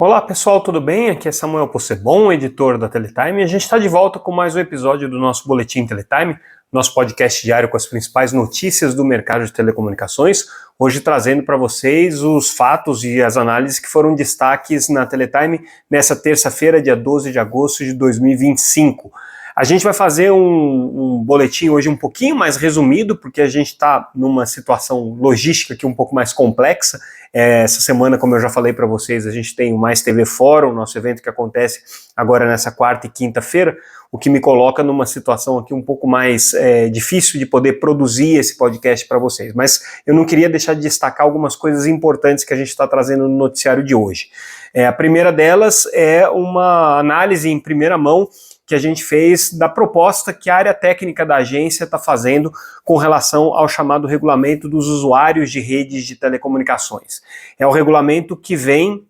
Olá pessoal, tudo bem? Aqui é Samuel Possebon, editor da Teletime, e a gente está de volta com mais um episódio do nosso Boletim Teletime, nosso podcast diário com as principais notícias do mercado de telecomunicações, hoje trazendo para vocês os fatos e as análises que foram destaques na Teletime nessa terça-feira, dia 12 de agosto de 2025. A gente vai fazer um boletim hoje um pouquinho mais resumido, porque a gente está numa situação logística aqui um pouco mais complexa. Essa semana, como eu já falei para vocês, a gente tem o Mais TV Fórum, nosso evento que acontece agora nessa quarta e quinta-feira, o que me coloca numa situação aqui um pouco mais difícil de poder produzir esse podcast para vocês. Mas eu não queria deixar de destacar algumas coisas importantes que a gente está trazendo no noticiário de hoje. A primeira delas é uma análise em primeira mão que a gente fez da proposta que a área técnica da agência está fazendo com relação ao chamado regulamento dos usuários de redes de telecomunicações. É o regulamento que vem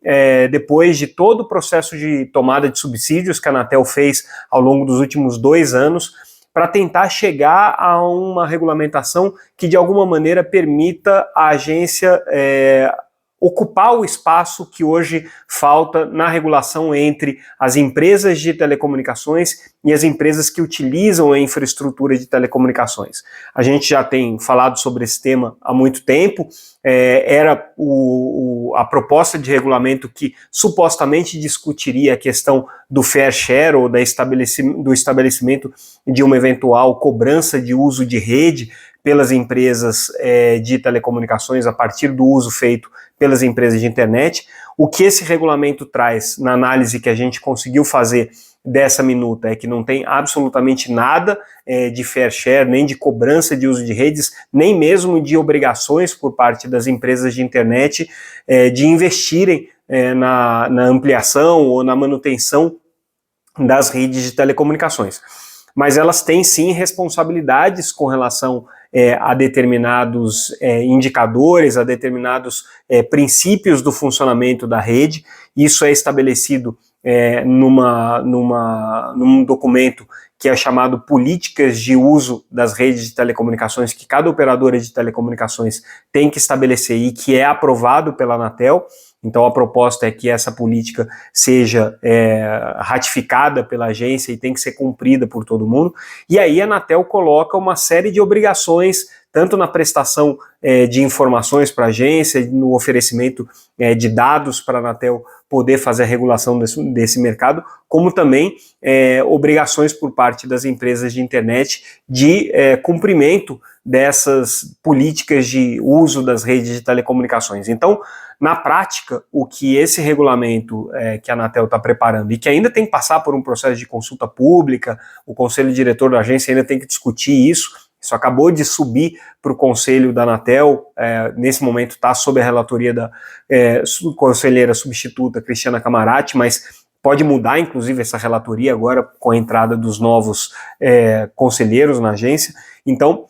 depois de todo o processo de tomada de subsídios que a Anatel fez ao longo dos últimos 2 anos, para tentar chegar a uma regulamentação que de alguma maneira permita a agência ocupar o espaço que hoje falta na regulação entre as empresas de telecomunicações e as empresas que utilizam a infraestrutura de telecomunicações. A gente já tem falado sobre esse tema há muito tempo, era a proposta de regulamento que supostamente discutiria a questão do fair share ou do estabelecimento de uma eventual cobrança de uso de rede pelas empresas de telecomunicações a partir do uso feito pelas empresas de internet. O que esse regulamento traz na análise que a gente conseguiu fazer dessa minuta é que não tem absolutamente nada de fair share, nem de cobrança de uso de redes, nem mesmo de obrigações por parte das empresas de internet de investirem na ampliação ou na manutenção das redes de telecomunicações. Mas elas têm sim responsabilidades com relação a determinados indicadores, a determinados princípios do funcionamento da rede. Isso é estabelecido num documento que é chamado Políticas de Uso das Redes de Telecomunicações, que cada operadora de telecomunicações tem que estabelecer e que é aprovado pela Anatel. Então a proposta é que essa política seja ratificada pela agência e tem que ser cumprida por todo mundo. E aí a Anatel coloca uma série de obrigações, tanto na prestação de informações para a agência, no oferecimento de dados para a Anatel poder fazer a regulação desse mercado, como também obrigações por parte das empresas de internet de cumprimento dessas políticas de uso das redes de telecomunicações. Então, na prática, o que esse regulamento que a Anatel está preparando e que ainda tem que passar por um processo de consulta pública, o conselho diretor da agência ainda tem que discutir isso acabou de subir para o conselho da Anatel, nesse momento está sob a relatoria da conselheira substituta Cristiana Camarati, mas pode mudar inclusive essa relatoria agora com a entrada dos novos conselheiros na agência. Então,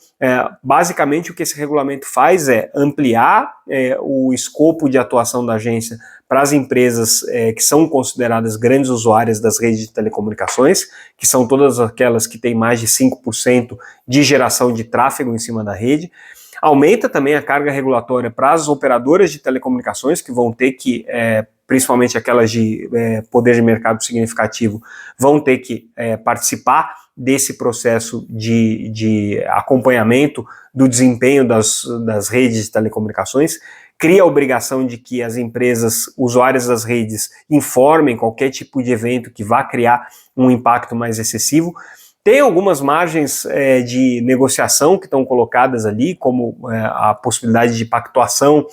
basicamente o que esse regulamento faz é ampliar o escopo de atuação da agência para as empresas que são consideradas grandes usuárias das redes de telecomunicações, que são todas aquelas que têm mais de 5% de geração de tráfego em cima da rede. Aumenta também a carga regulatória para as operadoras de telecomunicações, que vão ter que, principalmente aquelas de poder de mercado significativo, vão ter que participar desse processo de acompanhamento do desempenho das redes de telecomunicações. Cria a obrigação de que as empresas usuárias das redes informem qualquer tipo de evento que vá criar um impacto mais excessivo. Tem algumas margens de negociação que estão colocadas ali, como a possibilidade de pactuação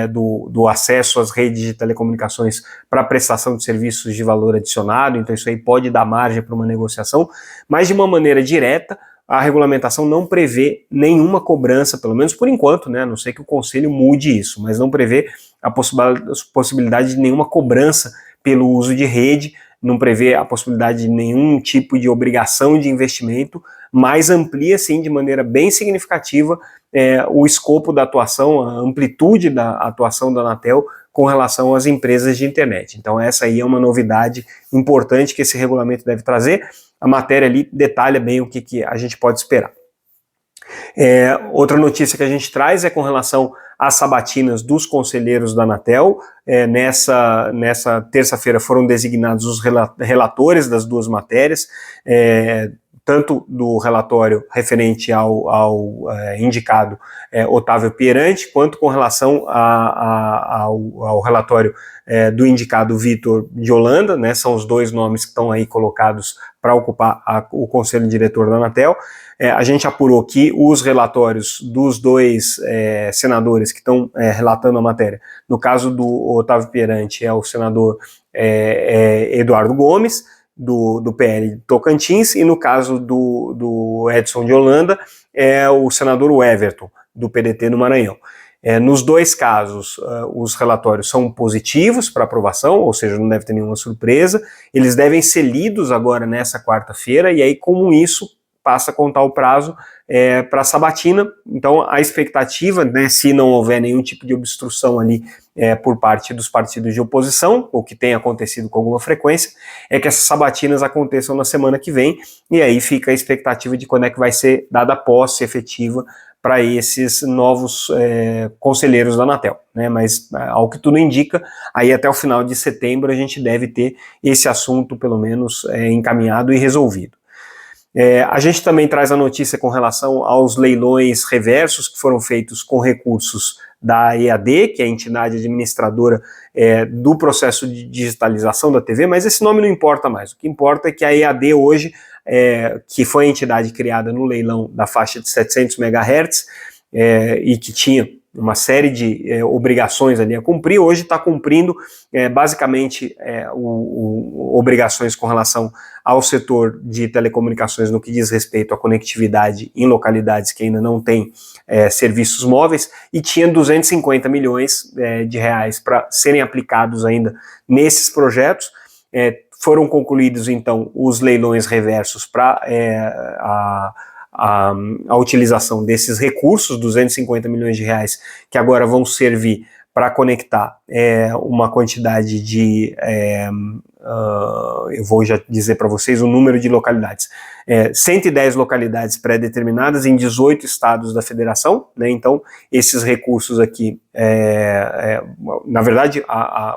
do acesso às redes de telecomunicações para prestação de serviços de valor adicionado. Então isso aí pode dar margem para uma negociação, mas de uma maneira direta, a regulamentação não prevê nenhuma cobrança, pelo menos por enquanto, né? A não ser que o Conselho mude isso, mas não prevê a possibilidade de nenhuma cobrança pelo uso de rede, não prevê a possibilidade de nenhum tipo de obrigação de investimento, mas amplia, sim, de maneira bem significativa o escopo da atuação, a amplitude da atuação da Anatel com relação às empresas de internet. Então essa aí é uma novidade importante que esse regulamento deve trazer. A matéria ali detalha bem o que a gente pode esperar. Outra notícia que a gente traz é com relação às sabatinas dos conselheiros da Anatel. Nessa terça-feira foram designados os relatores das duas matérias, tanto do relatório referente ao indicado Otávio Pieranti, quanto com relação ao relatório do indicado Vitor de Holanda, né, são os dois nomes que estão aí colocados para ocupar o conselho diretor da Anatel. A gente apurou que os relatórios dos dois senadores que estão relatando a matéria, no caso do Otávio Pieranti, é o senador Eduardo Gomes, do PL de Tocantins, e no caso do Edson de Holanda, é o senador Everton, do PDT no Maranhão. Nos dois casos, os relatórios são positivos para aprovação, ou seja, não deve ter nenhuma surpresa. Eles devem ser lidos agora nessa quarta-feira, e aí, com isso, passa a contar o prazo para a sabatina. Então, a expectativa, né, se não houver nenhum tipo de obstrução ali por parte dos partidos de oposição, o que tem acontecido com alguma frequência, é que essas sabatinas aconteçam na semana que vem, e aí fica a expectativa de quando é que vai ser dada a posse efetiva para esses novos conselheiros da Anatel, né? Mas ao que tudo indica, aí até o final de setembro a gente deve ter esse assunto pelo menos encaminhado e resolvido. A gente também traz a notícia com relação aos leilões reversos que foram feitos com recursos da EAD, que é a entidade administradora do processo de digitalização da TV, mas esse nome não importa mais. O que importa é que a EAD hoje, que foi a entidade criada no leilão da faixa de 700 MHz e que tinha uma série de obrigações ali a cumprir, hoje está cumprindo basicamente obrigações com relação ao setor de telecomunicações no que diz respeito à conectividade em localidades que ainda não têm serviços móveis, e tinha 250 milhões de reais para serem aplicados ainda nesses projetos. Foram concluídos então os leilões reversos para a utilização desses recursos, 250 milhões de reais, que agora vão servir para conectar uma quantidade de, eu vou já dizer para vocês o número de localidades, 110 localidades pré-determinadas em 18 estados da federação, né? Então esses recursos aqui, na verdade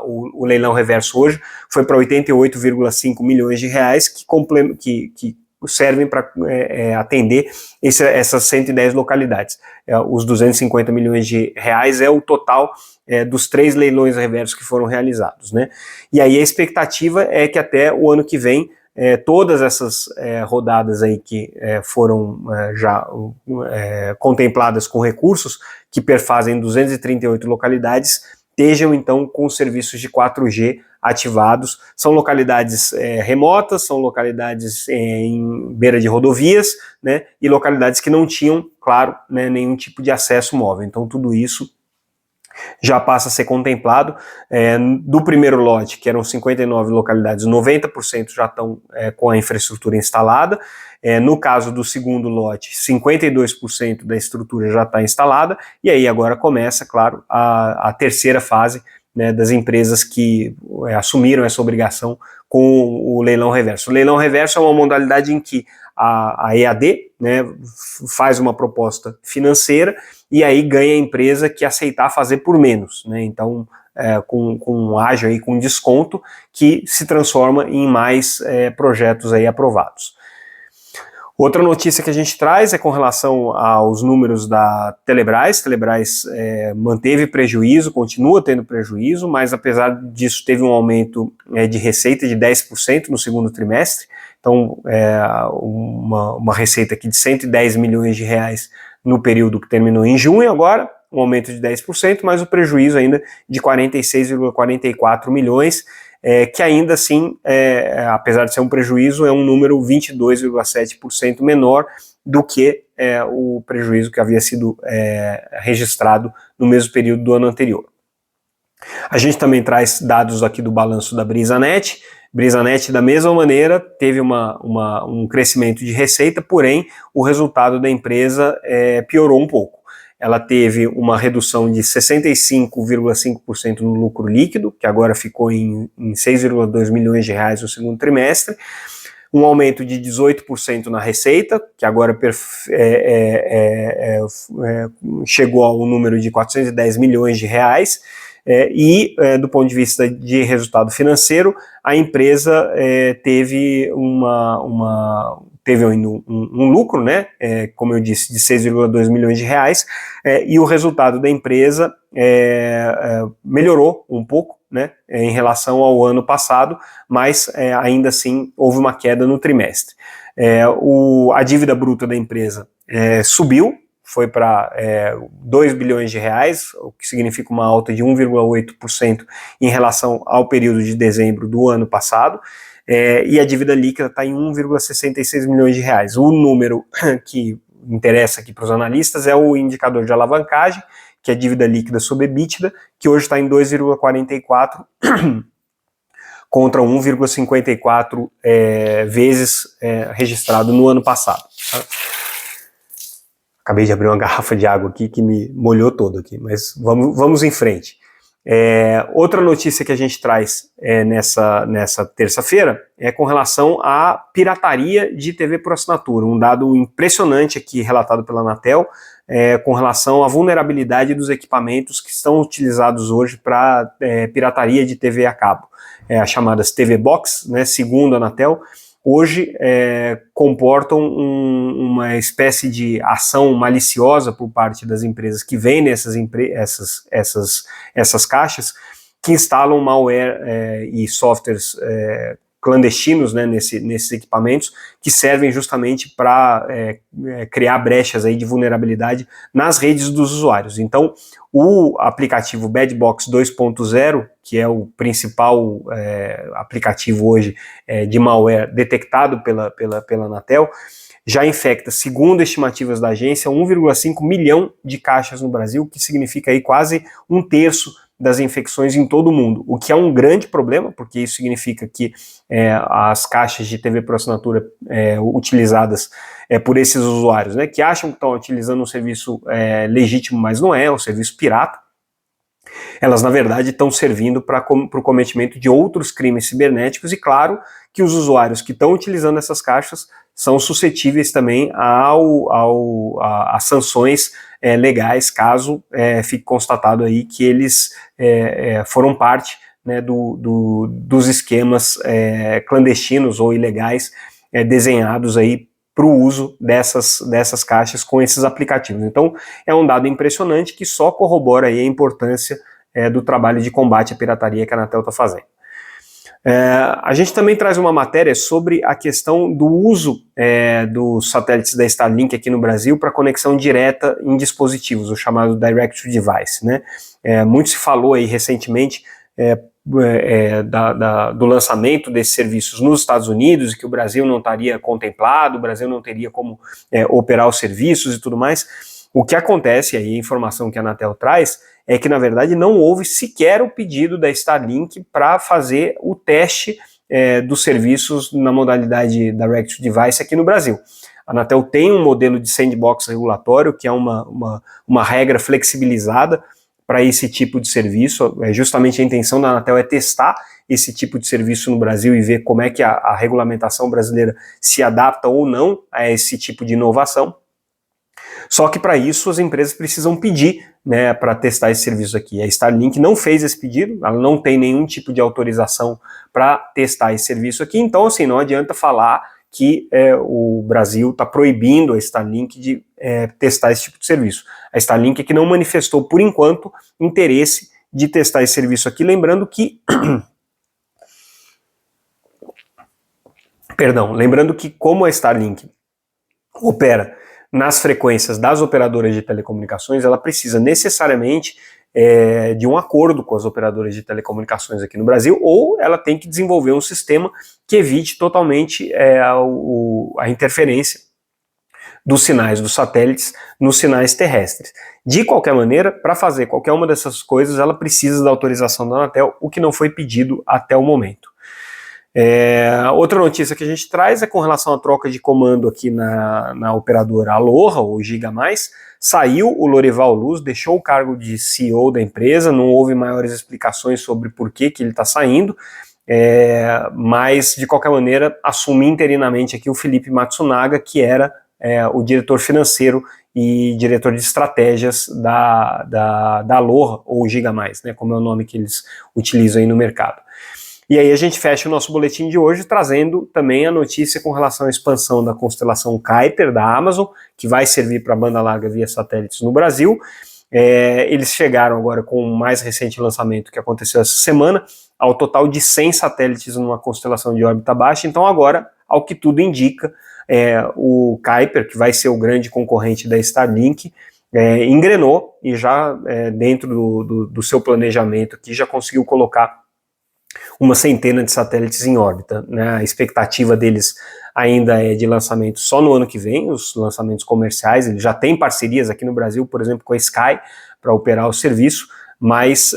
o leilão reverso hoje foi para 88,5 milhões de reais que servem para atender essas 110 localidades. Os 250 milhões de reais é o total dos 3 leilões reversos que foram realizados, né? E aí a expectativa é que até o ano que vem todas essas rodadas aí que foram já contempladas com recursos, que perfazem 238 localidades, estejam então com os serviços de 4G ativados. São localidades remotas, são localidades em beira de rodovias, né, e localidades que não tinham, claro, né, nenhum tipo de acesso móvel. Então tudo isso já passa a ser contemplado. Do primeiro lote, que eram 59 localidades, 90% já estão com a infraestrutura instalada. No caso do segundo lote, 52% da estrutura já está instalada, e aí agora começa, claro, a terceira fase, né, das empresas que assumiram essa obrigação com o leilão reverso. O leilão reverso é uma modalidade em que a EAD, né, faz uma proposta financeira e aí ganha a empresa que aceitar fazer por menos, né? Então, com ágio aí, com desconto, que se transforma em mais projetos aí aprovados. Outra notícia que a gente traz é com relação aos números da Telebrás. Telebrás manteve prejuízo, continua tendo prejuízo, mas apesar disso teve um aumento de receita de 10% no segundo trimestre. Então, uma receita aqui de 110 milhões de reais no período que terminou em junho, agora um aumento de 10%, mas o prejuízo ainda de 46,44 milhões, que ainda assim, apesar de ser um prejuízo, é um número 22,7% menor do que o prejuízo que havia sido registrado no mesmo período do ano anterior. A gente também traz dados aqui do balanço da Brisanet. Brisanet, da mesma maneira, teve um crescimento de receita, porém o resultado da empresa piorou um pouco. Ela teve uma redução de 65,5% no lucro líquido, que agora ficou em 6,2 milhões de reais no segundo trimestre. um aumento de 18% na receita, que agora chegou ao número de 410 milhões de reais, do ponto de vista de resultado financeiro, a empresa teve um lucro, né, como eu disse, de 6,2 milhões de reais, e o resultado da empresa melhorou um pouco, né, em relação ao ano passado, mas ainda assim houve uma queda no trimestre. A dívida bruta da empresa subiu, foi para 2 bilhões de reais, o que significa uma alta de 1,8% em relação ao período de dezembro do ano passado, e a dívida líquida está em 1,66 milhões de reais. O número que interessa aqui para os analistas é o indicador de alavancagem, que é a dívida líquida sobre EBITDA, que hoje está em 2,44 contra 1,54 vezes registrado no ano passado. Tá? Acabei de abrir uma garrafa de água aqui que me molhou todo aqui, mas vamos em frente. Outra notícia que a gente traz nessa terça-feira é com relação à pirataria de TV por assinatura, um dado impressionante aqui relatado pela Anatel, com relação à vulnerabilidade dos equipamentos que estão utilizados hoje para pirataria de TV a cabo, as chamadas TV Box, né, segundo a Anatel, hoje comportam uma espécie de ação maliciosa por parte das empresas que vendem essas caixas, que instalam malware e softwares clandestinos, né, nesses equipamentos, que servem justamente para criar brechas aí de vulnerabilidade nas redes dos usuários. Então, o aplicativo Badbox 2.0, que é o principal aplicativo hoje de malware detectado pela Anatel, já infecta, segundo estimativas da agência, 1,5 milhão de caixas no Brasil, que significa aí quase 1/3 das infecções em todo o mundo, o que é um grande problema, porque isso significa que as caixas de TV por assinatura utilizadas por esses usuários, né, que acham que estão utilizando um serviço legítimo, mas não é um serviço pirata, elas na verdade estão servindo para o cometimento de outros crimes cibernéticos, e claro que os usuários que estão utilizando essas caixas são suscetíveis também a sanções legais, caso fique constatado aí que eles foram parte, né, dos esquemas clandestinos ou ilegais desenhados aí para o uso dessas caixas com esses aplicativos. Então, é um dado impressionante que só corrobora aí a importância do trabalho de combate à pirataria que a Anatel está fazendo. A gente também traz uma matéria sobre a questão do uso dos satélites da Starlink aqui no Brasil para conexão direta em dispositivos, o chamado Direct to Device, né? Muito se falou aí recentemente do lançamento desses serviços nos Estados Unidos, e que o Brasil não estaria contemplado, o Brasil não teria como operar os serviços e tudo mais. O que acontece aí, a informação que a Anatel traz, é que na verdade não houve sequer o pedido da Starlink para fazer o teste dos serviços na modalidade Direct to Device aqui no Brasil. A Anatel tem um modelo de sandbox regulatório, que é uma regra flexibilizada para esse tipo de serviço. Justamente a intenção da Anatel é testar esse tipo de serviço no Brasil e ver como é que a regulamentação brasileira se adapta ou não a esse tipo de inovação. Só que para isso as empresas precisam pedir, né, para testar esse serviço aqui. A Starlink não fez esse pedido, ela não tem nenhum tipo de autorização para testar esse serviço aqui, então assim, não adianta falar que o Brasil está proibindo a Starlink de testar esse tipo de serviço. A Starlink é que não manifestou, por enquanto, interesse de testar esse serviço aqui, lembrando que como a Starlink opera nas frequências das operadoras de telecomunicações, ela precisa necessariamente de um acordo com as operadoras de telecomunicações aqui no Brasil, ou ela tem que desenvolver um sistema que evite totalmente a interferência dos sinais dos satélites nos sinais terrestres. De qualquer maneira, para fazer qualquer uma dessas coisas, ela precisa da autorização da Anatel, o que não foi pedido até o momento. Outra notícia que a gente traz é com relação à troca de comando aqui na operadora Aloha, ou Giga+. Saiu o Lorival Luz, deixou o cargo de CEO da empresa, não houve maiores explicações sobre por que ele está saindo. mas de qualquer maneira assume interinamente aqui o Felipe Matsunaga, que era o diretor financeiro e diretor de estratégias da Aloha, ou Giga+, né, como é o nome que eles utilizam aí no mercado. E aí a gente fecha o nosso boletim de hoje trazendo também a notícia com relação à expansão da constelação Kuiper da Amazon, que vai servir para banda larga via satélites no Brasil. Eles chegaram agora com o mais recente lançamento que aconteceu essa semana, ao total de 100 satélites numa constelação de órbita baixa. Então agora, ao que tudo indica, o Kuiper, que vai ser o grande concorrente da Starlink, engrenou e já dentro do seu planejamento aqui já conseguiu colocar uma centena de satélites em órbita, né? A expectativa deles ainda é de lançamento só no ano que vem, os lançamentos comerciais. Eles já têm parcerias aqui no Brasil, por exemplo, com a Sky, para operar o serviço, mas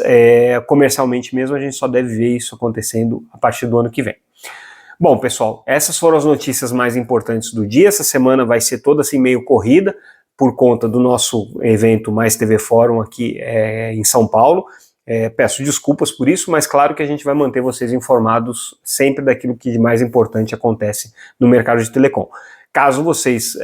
comercialmente mesmo a gente só deve ver isso acontecendo a partir do ano que vem. Bom, pessoal, essas foram as notícias mais importantes do dia. Essa semana vai ser toda assim meio corrida, por conta do nosso evento Mais TV Fórum aqui em São Paulo. Peço desculpas por isso, mas claro que a gente vai manter vocês informados sempre daquilo que de mais importante acontece no mercado de telecom. Caso vocês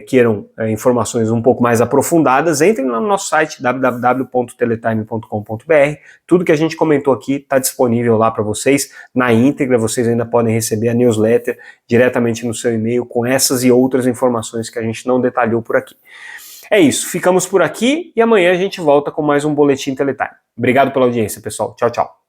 queiram informações um pouco mais aprofundadas, entrem no nosso site www.teletime.com.br. Tudo que a gente comentou aqui está disponível lá para vocês na íntegra. Vocês ainda podem receber a newsletter diretamente no seu e-mail com essas e outras informações que a gente não detalhou por aqui. É isso, ficamos por aqui e amanhã a gente volta com mais um Boletim Teletime. Obrigado pela audiência, pessoal. Tchau, tchau.